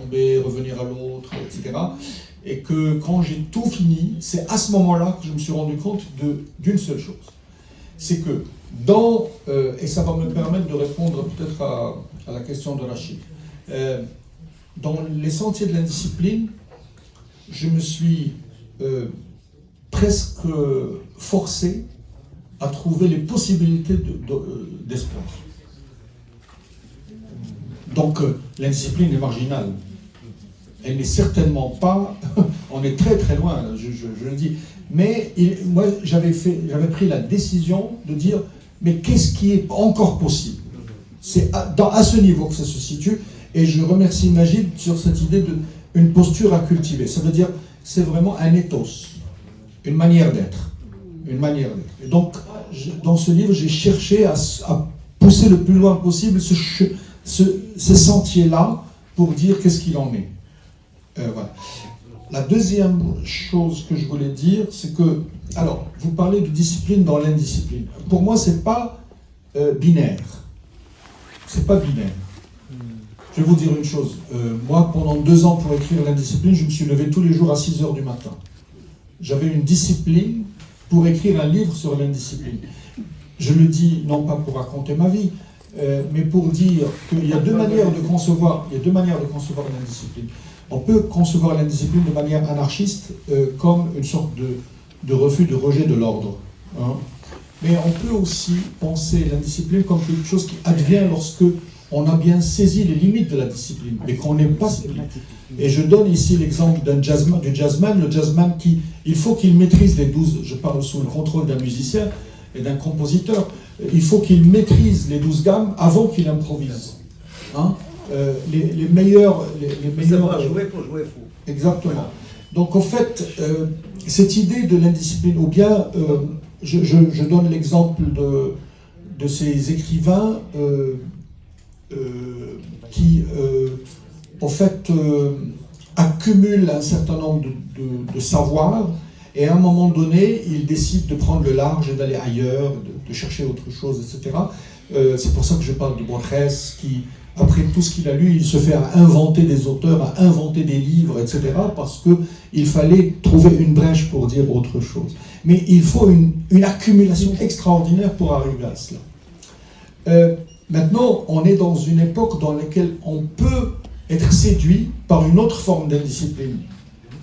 tomber, revenir à l'autre, etc. Et que quand j'ai tout fini, c'est à ce moment-là que je me suis rendu compte d'une seule chose. C'est que et ça va me permettre de répondre peut-être à la question de Rachid, dans les sentiers de l'indiscipline, je me suis presque forcé à trouver les possibilités d'espoir. Donc l'indiscipline est marginale. Elle n'est certainement pas... on est très très loin, je le dis. Mais moi, j'avais pris la décision de dire, mais qu'est-ce qui est encore possible? C'est à ce niveau que ça se situe. Et je remercie Magid sur cette idée d'une posture à cultiver. Ça veut dire, c'est vraiment un ethos, une manière d'être. Une manière d'être. Et donc, dans ce livre, j'ai cherché à pousser le plus loin possible ce sentier-là pour dire qu'est-ce qu'il en est. Voilà. La deuxième chose que je voulais dire, c'est que, alors, vous parlez de discipline dans l'indiscipline. Pour moi, c'est pas binaire. C'est pas binaire. Je vais vous dire une chose. Moi, pendant 2 ans pour écrire l'indiscipline, je me suis levé tous les jours à 6 heures du matin. J'avais une discipline pour écrire un livre sur l'indiscipline. Je le dis non pas pour raconter ma vie, mais pour dire qu'il y a deux manières de concevoir l'indiscipline. On peut concevoir l'indiscipline de manière anarchiste, comme une sorte de refus, de rejet de l'ordre. Hein. Mais on peut aussi penser l'indiscipline comme quelque chose qui advient lorsque on a bien saisi les limites de la discipline, mais qu'on n'est pas... Et je donne ici l'exemple du jazzman. Le jazzman, il faut qu'il maîtrise les 12, je parle sous le contrôle d'un musicien et d'un compositeur, il faut qu'il maîtrise les 12 gammes avant qu'il improvise. Hein? Les meilleurs... savoir jouer pour jouer fou. Exactement. Donc en fait, cette idée de l'indiscipline, ou bien, je donne l'exemple de ces écrivains qui, en fait, accumulent un certain nombre de savoirs, et à un moment donné, ils décident de prendre le large et d'aller ailleurs, de chercher autre chose, etc. C'est pour ça que je parle de Borges, qui, après tout ce qu'il a lu, il se fait à inventer des auteurs, à inventer des livres, etc., parce qu'il fallait trouver une brèche pour dire autre chose. Mais il faut une accumulation extraordinaire pour arriver à cela. Maintenant, on est dans une époque dans laquelle on peut être séduit par une autre forme d'indiscipline,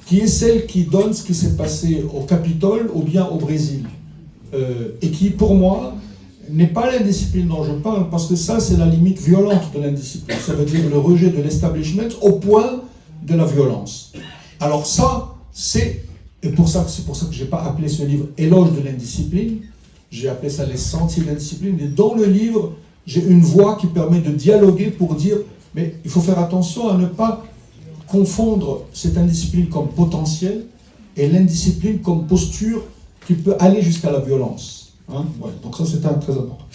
qui est celle qui donne ce qui s'est passé au Capitole ou bien au Brésil. Et qui, pour moi, n'est pas l'indiscipline dont je parle, parce que ça, c'est la limite violente de l'indiscipline. Ça veut dire le rejet de l'establishment au point de la violence. Alors ça, c'est pour ça que je n'ai pas appelé ce livre « Éloge de l'indiscipline », j'ai appelé ça « Les sentiers de l'indiscipline ». Et dans le livre, j'ai une voix qui permet de dialoguer pour dire « mais il faut faire attention à ne pas confondre cette indiscipline comme potentiel et l'indiscipline comme posture qui peut aller jusqu'à la violence ». Hein, ouais, donc ça, c'est très important.